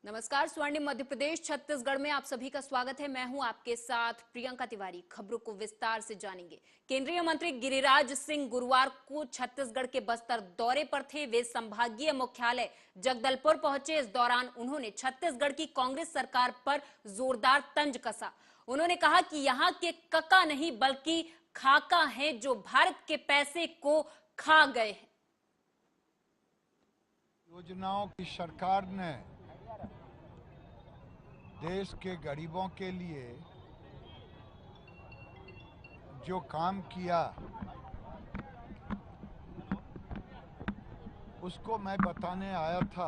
नमस्कार। स्वर्णिम मध्य प्रदेश छत्तीसगढ़ में आप सभी का स्वागत है। मैं हूं आपके साथ प्रियंका तिवारी। खबरों को विस्तार से जानेंगे। केंद्रीय मंत्री गिरिराज सिंह गुरुवार को छत्तीसगढ़ के बस्तर दौरे पर थे। वे संभागीय मुख्यालय जगदलपुर पहुंचे। इस दौरान उन्होंने छत्तीसगढ़ की कांग्रेस सरकार पर जोरदार तंज कसा। उन्होंने कहा कि यहाँ के कका नहीं बल्कि खाका हैं जो भारत के पैसे को खा गए हैं। योजनाओं की सरकार ने देश के गरीबों के लिए जो काम किया उसको मैं बताने आया था।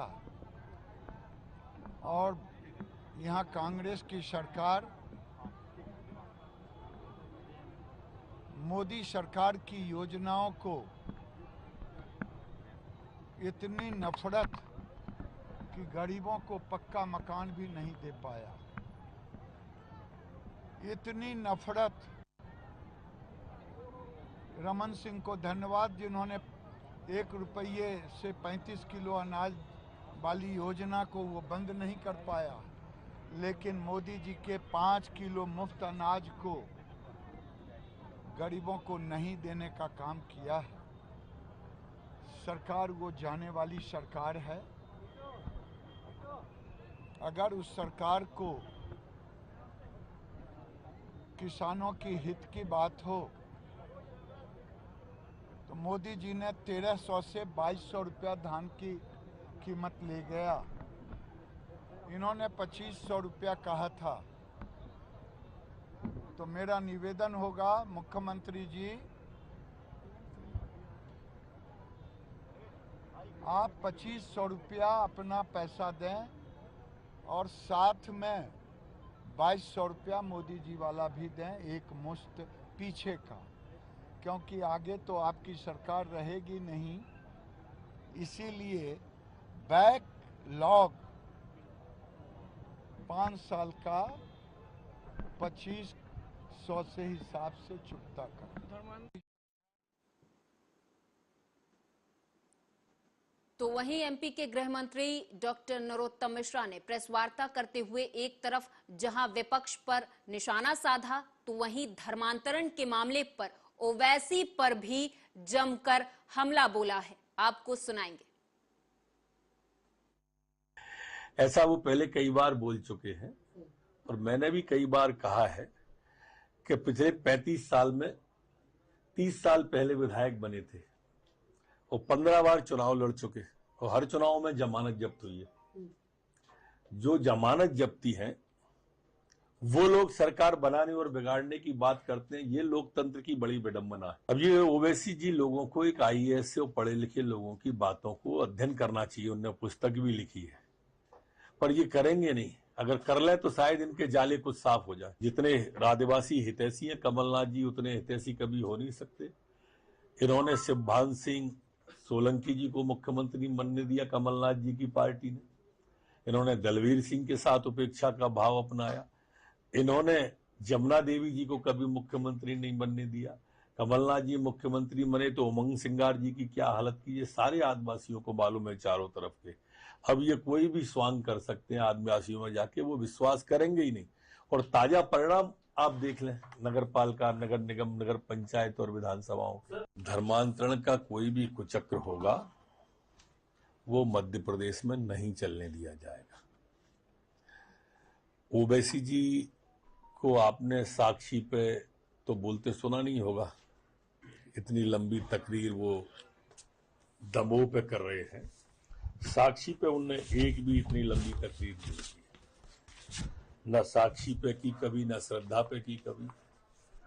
और यहाँ कांग्रेस की सरकार मोदी सरकार की योजनाओं को इतनी नफरत कि गरीबों को पक्का मकान भी नहीं दे पाया। इतनी नफरत। रमन सिंह को धन्यवाद जिन्होंने 1 रुपये से 35 किलो अनाज वाली योजना को वो बंद नहीं कर पाया, लेकिन मोदी जी के 5 किलो मुफ्त अनाज को गरीबों को नहीं देने का काम किया है। सरकार वो जाने वाली सरकार है। अगर उस सरकार को किसानों की हित की बात हो तो मोदी जी ने 1300 से 2200 रुपया धान की कीमत ले गया। इन्होंने 2500 रुपया कहा था। तो मेरा निवेदन होगा मुख्यमंत्री जी, आप 2500 रुपया अपना पैसा दें और साथ में 2200 रुपया मोदी जी वाला भी दें, एक मुश्त पीछे का, क्योंकि आगे तो आपकी सरकार रहेगी नहीं। इसीलिए बैकलॉग 5 साल का 2500 से हिसाब से चुकता कर। तो वहीं एमपी के गृह मंत्री डॉक्टर नरोत्तम मिश्रा ने प्रेस वार्ता करते हुए एक तरफ जहां विपक्ष पर निशाना साधा तो वहीं धर्मांतरण के मामले पर ओवैसी पर भी जमकर हमला बोला है। आपको सुनाएंगे। ऐसा वो पहले कई बार बोल चुके हैं और मैंने भी कई बार कहा है कि पिछले 35 साल में 30 साल पहले विधायक बने थे और 15 बार चुनाव लड़ चुके और हर चुनाव में जमानत जब्त हुई है। जो जमानत जब्ती है वो लोग सरकार बनाने और बिगाड़ने की बात करते हैं। ये लोकतंत्र की बड़ी विडंबना है। अब ये ओवैसी जी लोगों को, एक आईएएस से पढ़े लिखे लोगों की बातों को अध्ययन करना चाहिए। उन्होंने पुस्तक भी लिखी है, पर ये करेंगे नहीं। अगर कर ले तो शायद इनके जाले कुछ साफ हो जाए। जितने आदिवासी हितैषी हैं कमलनाथ जी, उतने हितैषी कभी हो नहीं सकते। इन्होंने शिवभान सिंह सोलंकी जी को मुख्यमंत्री बनने दिया कमलनाथ जी की पार्टी ने। इन्होंने दलवीर सिंह के साथ उपेक्षा का भाव अपनाया। इन्होंने जमुना देवी जी को कभी मुख्यमंत्री नहीं बनने दिया। कमलनाथ जी मुख्यमंत्री बने तो उमंग सिंगार जी की क्या हालत की। ये सारे आदिवासियों को मालूम है चारों तरफ के। अब ये कोई भी स्वांग कर सकते हैं आदिवासियों में जाके, वो विश्वास करेंगे ही नहीं। और ताजा परिणाम आप देख लें, नगर पालिका, नगर निगम, नगर पंचायत और विधानसभाओं के धर्मांतरण का कोई भी कुचक्र होगा वो मध्य प्रदेश में नहीं चलने दिया जाएगा। ओवैसी जी को आपने साक्षी पे तो बोलते सुना नहीं होगा। इतनी लंबी तकरीर वो दमोह पे कर रहे हैं। साक्षी पे उनने एक भी इतनी लंबी तकरीर नहीं की। न साक्षी पे की कभी, न श्रद्धा पे की कभी,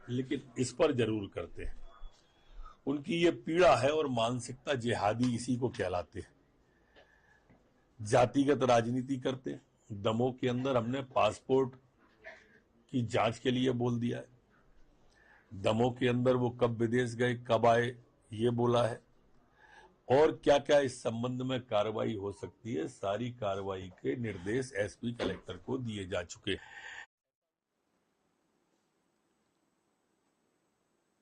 लेकिन इस पर जरूर करते हैं। उनकी ये पीड़ा है और मानसिकता जिहादी इसी को कहलाते हैं। जातिगत राजनीति करते हैं। दमोह के अंदर हमने पासपोर्ट की जांच के लिए बोल दिया है। दमोह के अंदर वो कब विदेश गए, कब आए, ये बोला है। और क्या क्या इस संबंध में कार्रवाई हो सकती है, सारी कार्रवाई के निर्देश एसपी कलेक्टर को दिए जा चुके हैं।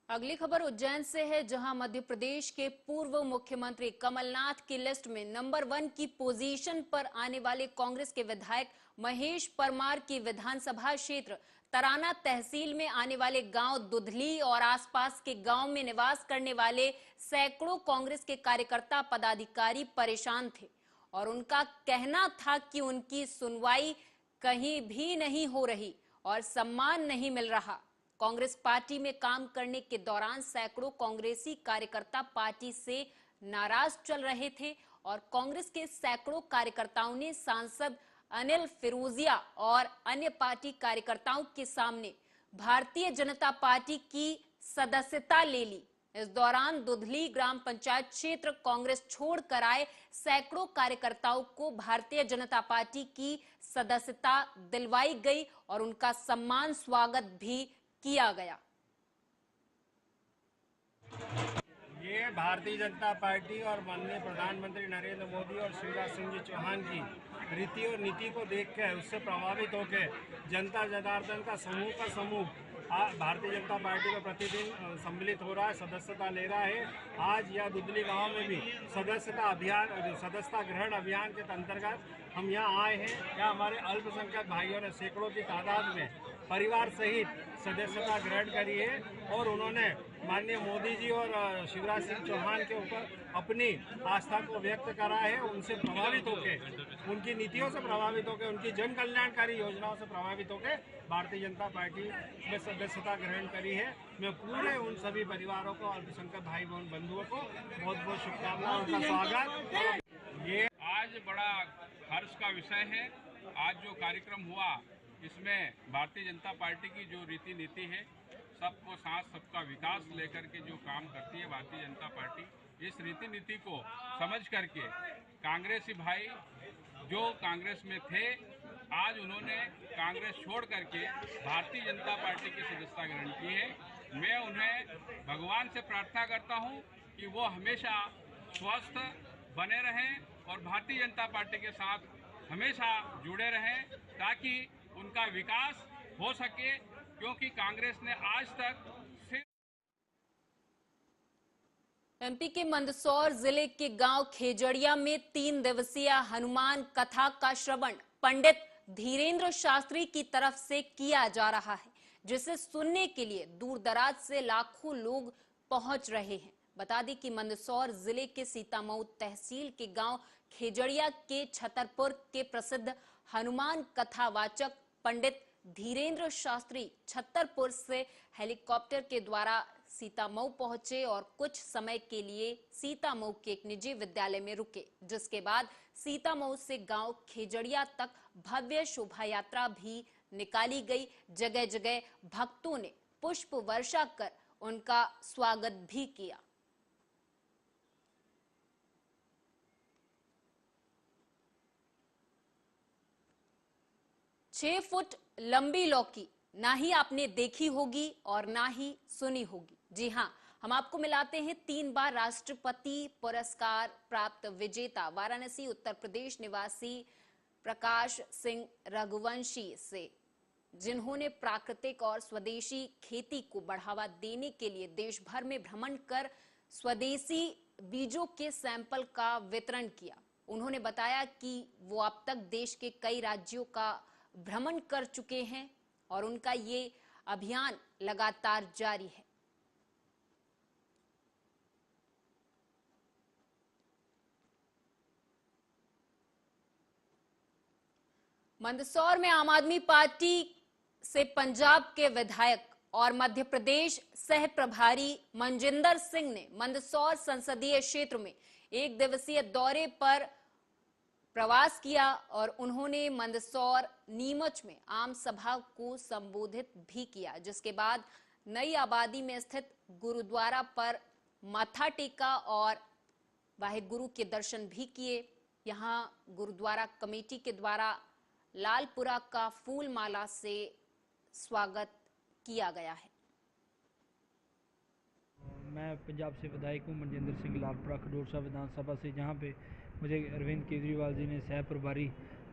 अगली खबर उज्जैन से है, जहां मध्य प्रदेश के पूर्व मुख्यमंत्री कमलनाथ की लिस्ट में नंबर 1 की पोजीशन पर आने वाले कांग्रेस के विधायक महेश परमार की विधानसभा क्षेत्र तराना तहसील में आने वाले गांव दुधली और आसपास के गांव में निवास करने वाले सैकड़ों कांग्रेस के कार्यकर्ता पदाधिकारी परेशान थे और उनका कहना था कि उनकी सुनवाई कहीं भी नहीं हो रही और सम्मान नहीं मिल रहा। कांग्रेस पार्टी में काम करने के दौरान सैकड़ों कांग्रेसी कार्यकर्ता पार्टी से नाराज चल रहे थे और कांग्रेस के सैकड़ों कार्यकर्ताओं ने सांसद अनिल फिरोजिया और अन्य पार्टी कार्यकर्ताओं के सामने भारतीय जनता पार्टी की सदस्यता ले ली। इस दौरान दुधली ग्राम पंचायत क्षेत्र कांग्रेस छोड़कर आए सैकड़ों कार्यकर्ताओं को भारतीय जनता पार्टी की सदस्यता दिलवाई गई और उनका सम्मान स्वागत भी किया गया। ये भारतीय जनता पार्टी और माननीय प्रधानमंत्री नरेंद्र मोदी और शिवराज सिंह जी चौहान की रीति और नीति को देखकर उससे प्रभावित होकर जनता जनार्दन का समूह भारतीय जनता पार्टी में प्रतिदिन सम्मिलित हो रहा है, सदस्यता ले रहा है। आज यह दुधली गांव में भी सदस्यता ग्रहण अभियान के अंतर्गत हम यहाँ आए हैं। यहाँ हमारे अल्पसंख्यक भाइयों ने सैकड़ों की तादाद में परिवार सहित सदस्यता ग्रहण करी है और उन्होंने माननीय मोदी जी और शिवराज सिंह चौहान के ऊपर अपनी आस्था को व्यक्त करा है। उनसे प्रभावित होकर, उनकी नीतियों से प्रभावित होकर, उनकी जन कल्याणकारी योजनाओं से प्रभावित होकर भारतीय जनता पार्टी में सदस्यता ग्रहण करी है। मैं पूरे उन सभी परिवारों को, अल्पसंख्यक भाई बहन बंधुओं को बहुत बहुत शुभकामनाएं, उनका स्वागत। ये आज बड़ा हर्ष का विषय है। आज जो कार्यक्रम हुआ इसमें भारतीय जनता पार्टी की जो रीति नीति है, सबको साथ सबका विकास लेकर के जो काम करती है भारतीय जनता पार्टी, इस रीति नीति को समझ करके कांग्रेसी भाई जो कांग्रेस में थे, आज उन्होंने कांग्रेस छोड़ करके भारतीय जनता पार्टी की सदस्यता ग्रहण की है। मैं उन्हें भगवान से प्रार्थना करता हूं कि वो हमेशा स्वस्थ बने रहें और भारतीय जनता पार्टी के साथ हमेशा जुड़े रहें ताकि उनका विकास हो सके, क्योंकि कांग्रेस ने आज तक एमपी के मंदसौर जिले के गांव खेजड़िया में 3 दिवसीय हनुमान कथा का श्रवण पंडित धीरेन्द्र शास्त्री की तरफ से किया जा रहा है, जिसे सुनने के लिए दूर दराज से लाखों लोग पहुंच रहे हैं। बता दें कि मंदसौर जिले के सीतामऊ तहसील के गांव खेजड़िया के छतरपुर के प्रसिद्ध हनुमान कथावाचक पंडित धीरेन्द्र शास्त्री छतरपुर से हेलीकॉप्टर के द्वारा सीतामऊ पहुंचे और कुछ समय के लिए सीतामऊ के एक निजी विद्यालय में रुके, जिसके बाद सीतामऊ से गांव खेजड़िया तक भव्य शोभा यात्रा भी निकाली गई। जगह जगह भक्तों ने पुष्प वर्षा कर उनका स्वागत भी किया। छह फुट लंबी लौकी ना ही आपने देखी होगी और ना ही सुनी होगी। जी हां, हम आपको मिलाते हैं 3 बार राष्ट्रपति पुरस्कार प्राप्त विजेता वाराणसी उत्तर प्रदेश निवासी प्रकाश सिंह रघुवंशी से, जिन्होंने प्राकृतिक और स्वदेशी खेती को बढ़ावा देने के लिए देश भर में भ्रमण कर स्वदेशी बीजों के सैंपल का वितरण किया। उन्होंने बताया कि वो अब तक देश के कई राज्यों का भ्रमण कर चुके हैं और उनका ये अभियान लगातार जारी है। मंदसौर में आम आदमी पार्टी से पंजाब के विधायक और मध्य प्रदेश सह प्रभारी मनजिंदर सिंह ने मंदसौर संसदीय क्षेत्र में 1 दिवसीय दौरे पर प्रवास किया और उन्होंने मंदसौर नीमच में आम सभा को संबोधित भी किया, जिसके बाद नई आबादी में स्थित गुरुद्वारा पर माथा टेका और वाहिगुरु के दर्शन भी किए। यहां गुरुद्वारा कमेटी के द्वारा लालपुरा का फूल माला से स्वागत किया गया है। मैं पंजाब से विधायक हूँ मनजिंदर सिंह लालपुरा खडूर विधानसभा से, जहाँ पे मुझे अरविंद केजरीवाल जी ने सह प्रभारी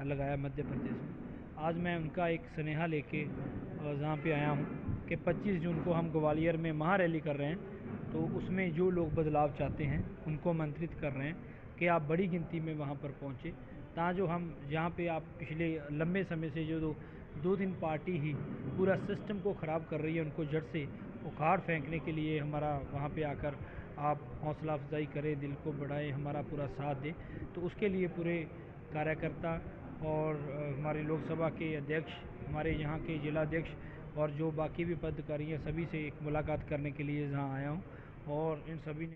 लगाया मध्य प्रदेश में। आज मैं उनका एक स्नेहा लेके जहाँ पे आया हूँ कि 25 जून को हम ग्वालियर में महारैली कर रहे हैं, तो उसमें जो लोग बदलाव चाहते हैं उनको आमंत्रित कर रहे हैं कि आप बड़ी गिनती में वहाँ पर पहुँचे, जो हम जहाँ पे आप पिछले लंबे समय से जो दो दिन पार्टी ही पूरा सिस्टम को ख़राब कर रही है, उनको जड़ से उखाड़ फेंकने के लिए हमारा वहाँ पे आकर आप हौसला अफजाई करें, दिल को बढ़ाएं, हमारा पूरा साथ दें। तो उसके लिए पूरे कार्यकर्ता और हमारे लोकसभा के अध्यक्ष, हमारे यहाँ के जिलाध्यक्ष और जो बाकी भी पदाधिकारी हैं, सभी से एक मुलाकात करने के लिए यहाँ आया हूँ। और इन सभी ने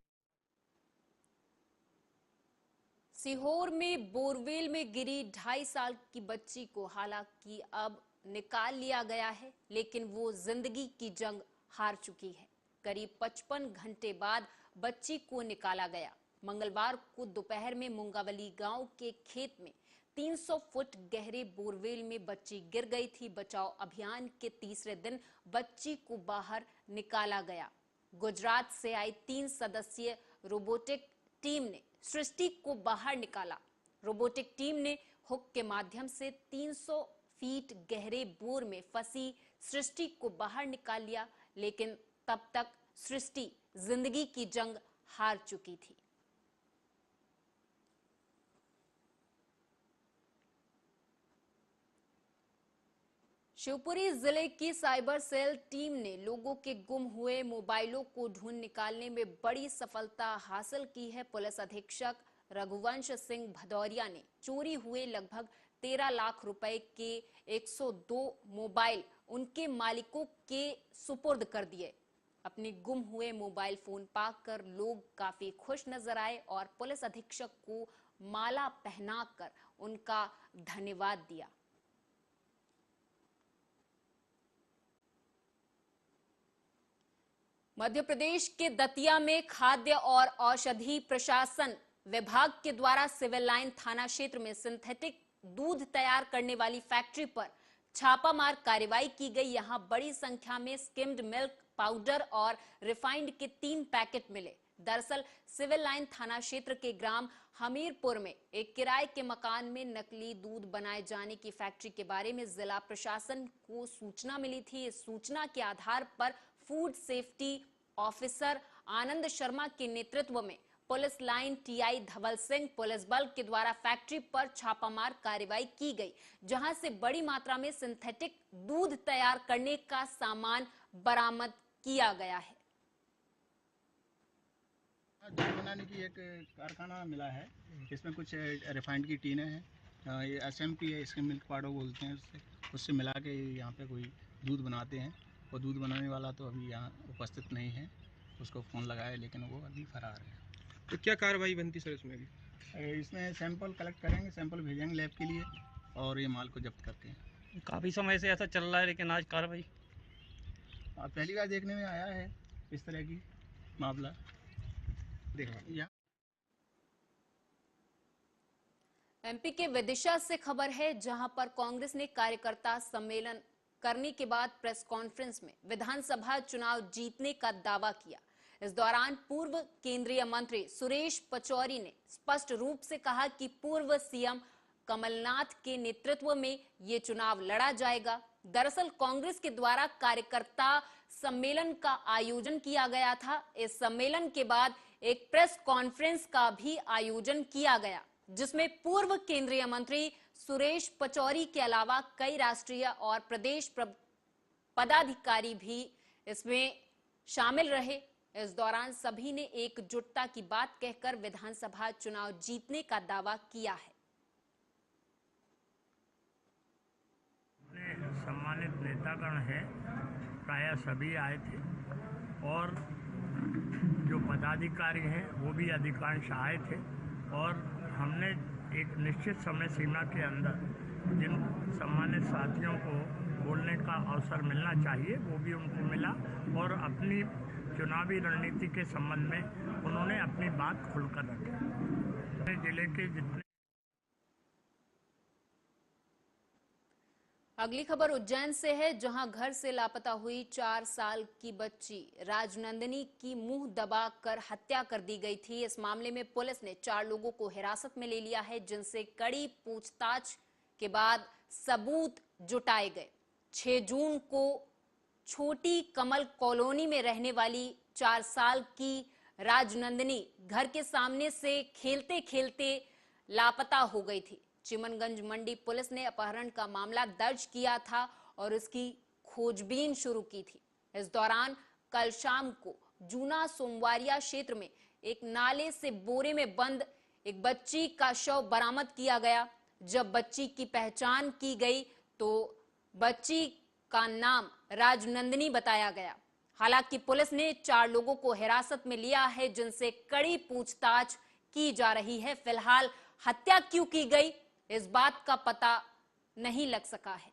सीहोर में बोरवेल में गिरी 2.5 साल की बच्ची को हालांकि अब निकाल लिया गया है, लेकिन वो जिंदगी की जंग हार चुकी है। करीब 55 घंटे बाद बच्ची को निकाला गया। मंगलवार को दोपहर में मुंगावली गांव के खेत में 300 फुट गहरे बोरवेल में बच्ची गिर गई थी। बचाव अभियान के तीसरे दिन बच्ची को बाहर निकाला गया। गुजरात से आई 3 सदस्यीय रोबोटिक टीम ने सृष्टि को बाहर निकाला। रोबोटिक टीम ने हुक के माध्यम से 300 फीट गहरे बोर में फंसी सृष्टि को बाहर निकाल लिया, लेकिन तब तक सृष्टि जिंदगी की जंग हार चुकी थी। शिवपुरी जिले की साइबर सेल टीम ने लोगों के गुम हुए मोबाइलों को ढूंढ निकालने में बड़ी सफलता हासिल की है। पुलिस अधीक्षक रघुवंश सिंह भदौरिया ने चोरी हुए लगभग 13 लाख रुपए के 102 मोबाइल उनके मालिकों के सुपुर्द कर दिए। अपने गुम हुए मोबाइल फोन पाकर लोग काफी खुश नजर आए और पुलिस अधीक्षक को माला पहनाकर उनका धन्यवाद दिया। मध्य प्रदेश के दतिया में खाद्य और औषधि प्रशासन विभाग के द्वारा सिविल लाइन थाना क्षेत्र में सिंथेटिक दूध तैयार करने वाली फैक्ट्री पर छापामार कार्रवाई की गई। यहां बड़ी संख्या में स्किम्ड मिल्क पाउडर और रिफाइंड के 3 पैकेट मिले। दरअसल सिविल लाइन थाना क्षेत्र के ग्राम हमीरपुर में एक किराए के मकान में नकली दूध बनाए जाने की फैक्ट्री के बारे में जिला प्रशासन को सूचना मिली थी। इस सूचना के आधार पर food safety officer Anand Sharma के नेतृत्व में पुलिस लाइन टीआई धवल सिंह पुलिस बल के द्वारा फैक्ट्री पर छापामार कार्रवाई की गई, जहां से बड़ी मात्रा में सिंथेटिक दूध तैयार करने का सामान बरामद किया गया है। दूध बनाने की एक कारखाना मिला है, इसमें कुछ रिफाइंड की टीनें हैं, ये एसएमपी है, इसके मिल्क पाउडर बोलते हैं, उससे मिला के यहाँ पे कोई दूध बनाते हैं। और दूध बनाने वाला तो अभी यहाँ उपस्थित नहीं है, उसको फ़ोन लगाया लेकिन वो अभी फरार है। तो क्या कार्रवाई बनती सर इसमें? इसमें सैंपल कलेक्ट करेंगे, सैंपल भेजेंगे लैब के लिए और ये माल को जब्त करते हैं। काफ़ी समय से ऐसा चल रहा है, लेकिन आज कार्रवाई पहली बार देखने में आया है इस तरह की मामला। देखा एमपी के विदिशा से खबर है, जहां पर कांग्रेस ने कार्यकर्ता सम्मेलन करने के बाद प्रेस कॉन्फ्रेंस में विधानसभा चुनाव जीतने का दावा किया। इस दौरान पूर्व केंद्रीय मंत्री सुरेश पचौरी ने स्पष्ट रूप से कहा कि पूर्व सीएम कमलनाथ के नेतृत्व में ये चुनाव लड़ा जाएगा। दरअसल कांग्रेस के द्वारा कार्यकर्ता सम्मेलन का आयोजन किया गया था। इस सम्मेलन के बाद एक प्रेस कॉन्फ्रेंस का भी आयोजन किया गया, जिसमें पूर्व केंद्रीय मंत्री सुरेश पचौरी के अलावा कई राष्ट्रीय और प्रदेश पदाधिकारी भी इसमें शामिल रहे। इस दौरान सभी ने एकजुटता की बात कहकर विधानसभा चुनाव जीतने का दावा किया है। सम्मानित नेतागण है, प्रायः सभी आए थे और जो पदाधिकारी हैं वो भी अधिकांश आए थे और हमने एक निश्चित समय सीमा के अंदर जिन सम्मानित साथियों को बोलने का अवसर मिलना चाहिए वो भी उनको मिला और अपनी चुनावी रणनीति के संबंध में उन्होंने अपनी बात खुलकर रखी। जिले के जितने अगली खबर उज्जैन से है, जहां घर से लापता हुई 4 साल की बच्ची राजनंदिनी की मुंह दबाकर हत्या कर दी गई थी। इस मामले में पुलिस ने 4 लोगों को हिरासत में ले लिया है, जिनसे कड़ी पूछताछ के बाद सबूत जुटाए गए। 6 जून को छोटी कमल कॉलोनी में रहने वाली 4 साल की राजनंदिनी घर के सामने से खेलते खेलते लापता हो गई थी। चिमनगंज मंडी पुलिस ने अपहरण का मामला दर्ज किया था और उसकी खोजबीन शुरू की थी। इस दौरान कल शाम को जूना सोमवारिया क्षेत्र में एक नाले से बोरे में बंद एक बच्ची का शव बरामद किया गया। जब बच्ची की पहचान की गई तो बच्ची का नाम राजनंदिनी बताया गया। हालांकि पुलिस ने 4 लोगों को हिरासत में लिया है, जिनसे कड़ी पूछताछ की जा रही है। फिलहाल हत्या क्यों की गई, इस बात का पता नहीं लग सका है।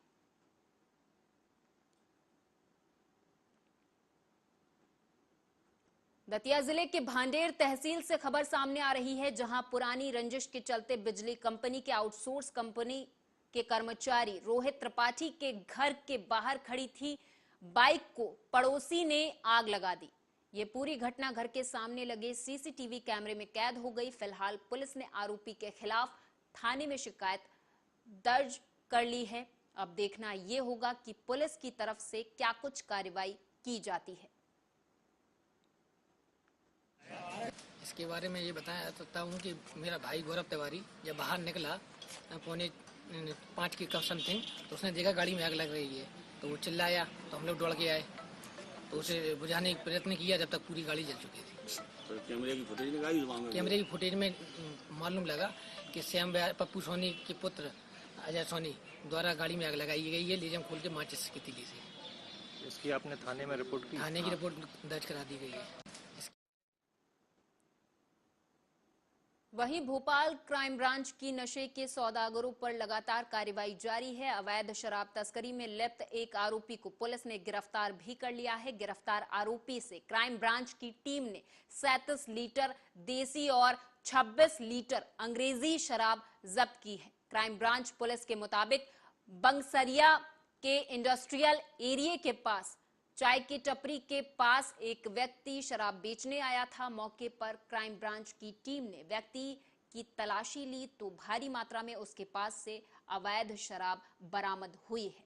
दतिया जिले के भांडेर तहसील से खबर सामने आ रही है, जहां पुरानी रंजिश के चलते बिजली कंपनी के आउटसोर्स कंपनी के कर्मचारी रोहित त्रिपाठी के घर के बाहर खड़ी थी बाइक को पड़ोसी ने आग लगा दी। ये पूरी घटना घर के सामने लगे सीसीटीवी कैमरे में कैद हो गई। फिलहाल पुलिस ने आरोपी के खिलाफ थाने में शिकायत दर्ज कर ली है। अब देखना यह होगा कि पुलिस की तरफ से क्या कुछ कार्रवाई की जाती है। इसके बारे में ये बताया सकता हूँ कि मेरा भाई गौरव तिवारी जब बाहर निकला 4:45 की कब समथिंग, तो उसने देखा गाड़ी में आग लग रही है, तो वो चिल्लाया, तो हम लोग दौड़ के आए, तो उसे बुझाने का प्रयत्न किया जब तक पूरी गाड़ी जल चुकी थी। तो कैमरे की फुटेज में मालूम लगा कि श्याम पप्पू सोनी के पुत्र अजय सोनी द्वारा गाड़ी में आग लगाई गई है। लीजम खोल के माचिस की तीली से। इसकी आपने थाने में रिपोर्ट की? थाने की रिपोर्ट दर्ज करा दी गई है। वहीं भोपाल क्राइम ब्रांच की नशे के सौदागरों पर लगातार कार्रवाई जारी है। अवैध शराब तस्करी में लिप्त एक आरोपी को पुलिस ने गिरफ्तार भी कर लिया है। गिरफ्तार आरोपी से क्राइम ब्रांच की टीम ने 37 लीटर देसी और 26 लीटर अंग्रेजी शराब जब्त की है। क्राइम ब्रांच पुलिस के मुताबिक बंगसरिया के इंडस्ट्रियल एरिया के पास चाय की टपरी के पास एक व्यक्ति शराब बेचने आया था। मौके पर क्राइम ब्रांच की टीम ने व्यक्ति की तलाशी ली तो भारी मात्रा में उसके पास से अवैध शराब बरामद हुई है।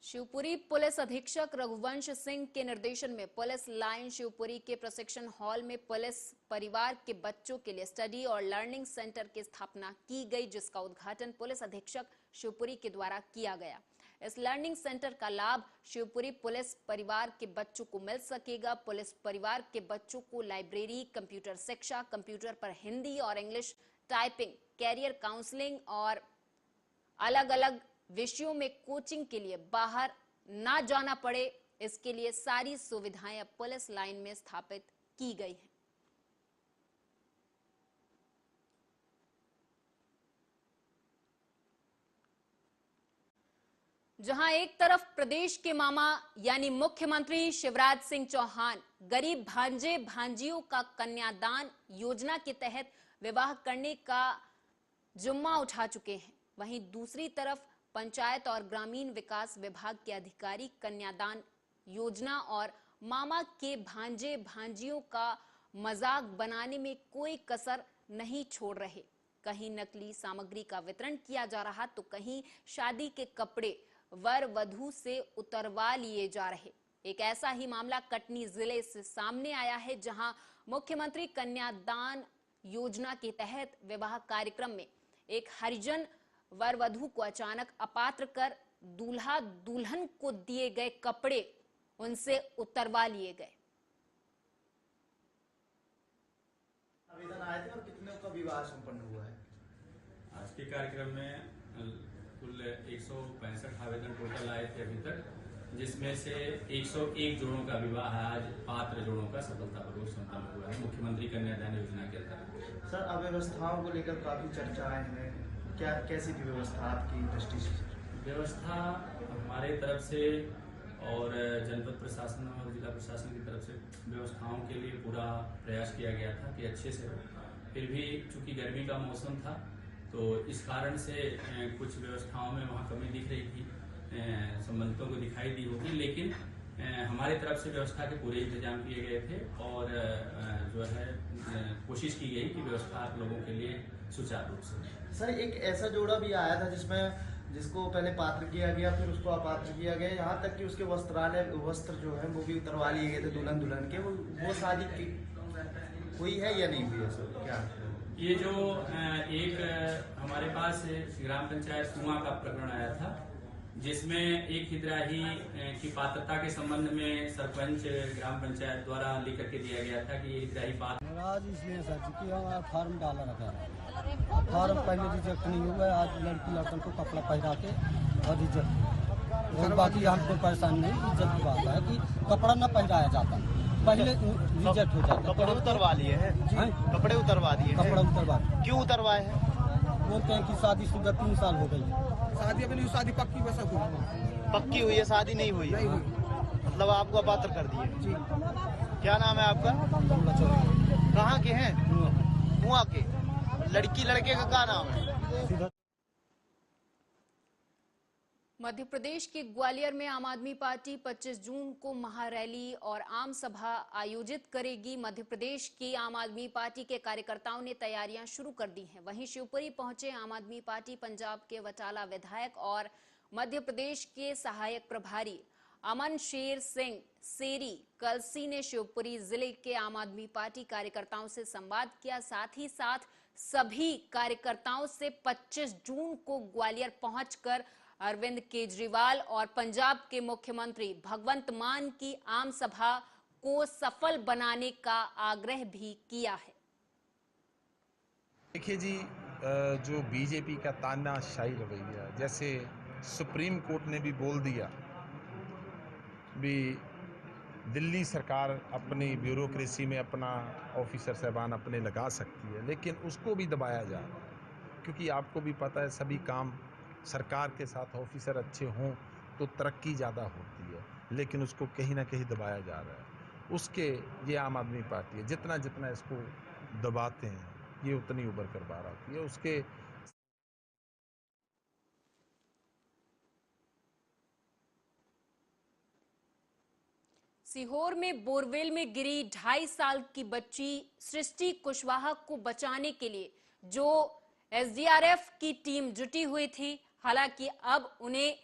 शिवपुरी पुलिस अधीक्षक रघुवंश सिंह के निर्देशन में पुलिस लाइन शिवपुरी के प्रशिक्षण हॉल में पुलिस परिवार के बच्चों के लिए स्टडी और लर्निंग सेंटर की स्थापना की गई, जिसका उद्घाटन पुलिस अधीक्षक शिवपुरी के द्वारा किया गया। इस लर्निंग सेंटर का लाभ शिवपुरी पुलिस परिवार के बच्चों को मिल सकेगा। पुलिस परिवार के बच्चों को लाइब्रेरी, कंप्यूटर शिक्षा, कंप्यूटर पर हिंदी और इंग्लिश टाइपिंग, कैरियर काउंसलिंग और अलग अलग विषयों में कोचिंग के लिए बाहर ना जाना पड़े, इसके लिए सारी सुविधाएं अब पुलिस लाइन में स्थापित की गई हैं। जहां एक तरफ प्रदेश के मामा यानी मुख्यमंत्री शिवराज सिंह चौहान गरीब भांजे भांजियों का कन्यादान योजना के तहत विवाह करने का जुम्मा उठा चुके हैं, वहीं दूसरी तरफ पंचायत और ग्रामीण विकास विभाग के अधिकारी कन्यादान योजना और मामा के भांजे भांजियों का मजाक बनाने में कोई कसर नहीं छोड़ रहे। कहीं नकली सामग्री का वितरण किया जा रहा तो कहीं शादी के कपड़े वर वधू से उतरवा लिए जा रहे। एक ऐसा ही मामला कटनी जिले से सामने आया है, जहां मुख्यमंत्री कन्यादान योजना के तहत विवाह कार्यक्रम में एक हरिजन वर वधू को अचानक अपात्र कर दूल्हा दुल्हन को दिए गए कपड़े उनसे उतरवा लिए गए। आवेदन आए थे और कितने का विवाह संपन्न हुआ है? आज के कार्यक्रम में कुल 165 आवेदन टोटल आए थे अभी तक, जिसमें से 101 जोड़ों का विवाह आज पात्र जोड़ों का सफलतापूर्वक संपन्न हुआ है मुख्यमंत्री कन्यादान योजना के अंतर्गत। सर, अव्यवस्थाओं को लेकर काफी चर्चाएं हैं, क्या कैसी थी व्यवस्था आपकी दृष्टि से? व्यवस्था हमारे तरफ से और जनपद प्रशासन और जिला प्रशासन की तरफ से व्यवस्थाओं के लिए पूरा प्रयास किया गया था कि अच्छे से हो। फिर भी चूंकि गर्मी का मौसम था तो इस कारण से कुछ व्यवस्थाओं में वहाँ कमी दिख रही थी, संबंधितों को दिखाई दी होगी, लेकिन हमारी तरफ से व्यवस्था के पूरे इंतजाम किए गए थे और जो है कोशिश की गई कि व्यवस्था आप लोगों के लिए सुचारू रूप से। सर एक ऐसा जोड़ा भी आया था जिसको पहले पात्र किया गया, फिर उसको अपात्र किया गया, यहाँ तक कि उसके वस्त्र जो है वो भी उतरवा लिए गए थे दुल्हन के। वो शादी की हुई है या नहीं हुई है सर, क्या? ये जो एक हमारे पास ग्राम पंचायत कुआं का प्रकरण आया था, जिसमें एक हितग्राही की पात्रता के संबंध में सरपंच ग्राम पंचायत द्वारा लिख के दिया गया था कि ये हितग्राही पात्र। आज इसलिए सर क्योंकि हमारा फार्म डाला रखा है, फार्म पहले रिजेक्ट नहीं हुआ है। आज लड़की लड़कन को कपड़ा पहना के और रिजेक्ट, और बाकी हमको परेशानी नहीं। रिजेक्ट की बात है कि कपड़ा न पहनाया जाता, पहले रिजेक्ट हो जाता। कपड़े उतरवा लिए हैं? कपड़े उतरवा दिए? कपड़ा उतरवा। क्यों उतरवाए हैं? बोलते हैं कि शादीशुदा 3 साल हो गई। शादी अपनी शादी पक्की बस पक्की हुई है, शादी नहीं हुई है? मतलब आपको अपात्र कर दिए जी। क्या नाम है आपका? कहाँ के हैं? कुआं के। लड़की लड़के का क्या नाम है? मध्य प्रदेश के ग्वालियर में आम आदमी पार्टी 25 जून को महारैली और आम सभा आयोजित करेगी। मध्य प्रदेश की आम आदमी पार्टी के कार्यकर्ताओं ने तैयारियां शुरू कर दी हैं। वहीं शिवपुरी पहुंचे आम आदमी पार्टी पंजाब के वटाला विधायक और मध्य प्रदेश के सहायक प्रभारी अमन शेर सिंह सेरी कलसी ने शिवपुरी जिले के आम आदमी पार्टी कार्यकर्ताओं से संवाद किया। साथ ही साथ सभी कार्यकर्ताओं से 25 जून को ग्वालियर पहुंचकर अरविंद केजरीवाल और पंजाब के मुख्यमंत्री भगवंत मान की आम सभा को सफल बनाने का आग्रह भी किया है। देखिए जी, जो बीजेपी का तानाशाही रवैया, जैसे सुप्रीम कोर्ट ने भी बोल दिया भी दिल्ली सरकार अपनी ब्यूरोक्रेसी में अपना ऑफिसर साहबान अपने लगा सकती है, लेकिन उसको भी दबाया जा रहा है। क्योंकि आपको भी पता है सभी काम सरकार के साथ ऑफिसर अच्छे हों तो तरक्की ज़्यादा होती है, लेकिन उसको कहीं ना कहीं दबाया जा रहा है। उसके ये आम आदमी पार्टी है, जितना जितना इसको दबाते हैं ये उतनी उभर कर बाहर आती है। उसके सीहोर में बोरवेल में गिरी 2.5 साल की बच्ची सृष्टि कुशवाहा को बचाने के लिए जो एसडीआरएफ की टीम जुटी हुई थी, हालांकि अब उन्हें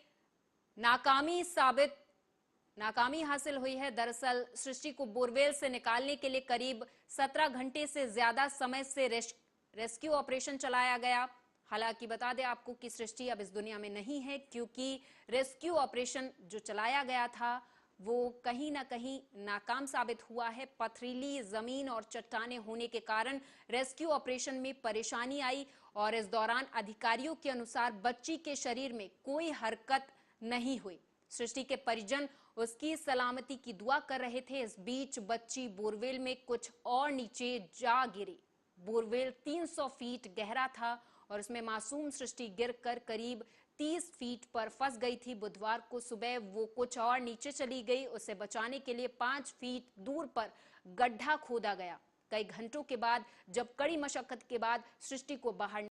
नाकामी हासिल हुई है। दरअसल सृष्टि को बोरवेल से निकालने के लिए करीब 17 घंटे से ज्यादा समय से रेस्क्यू ऑपरेशन चलाया गया। हालांकि बता दें आपको कि सृष्टि अब इस दुनिया में नहीं है, क्योंकि रेस्क्यू ऑपरेशन जो चलाया गया था वो कहीं ना कहीं नाकाम साबित हुआ है। पथरीली जमीन और चट्टाने होने के कारण रेस्क्यू ऑपरेशन में परेशानी आई और इस दौरान अधिकारियों के अनुसार बच्ची के शरीर में कोई हरकत नहीं हुई। सृष्टि के परिजन उसकी सलामती की दुआ कर रहे थे। इस बीच बच्ची बोरवेल में कुछ और नीचे जा गिरी। बोरवेल 300 फीट गहरा था और उसमें मासूम सृष्टि गिरकर करीब 30 फीट पर फंस गई थी। बुधवार को सुबह वो कुछ और नीचे चली गई। उसे बचाने के लिए 5 फीट दूर पर गड्ढा खोदा गया। कई घंटों के बाद जब कड़ी मशक्कत के बाद सृष्टि को बाहर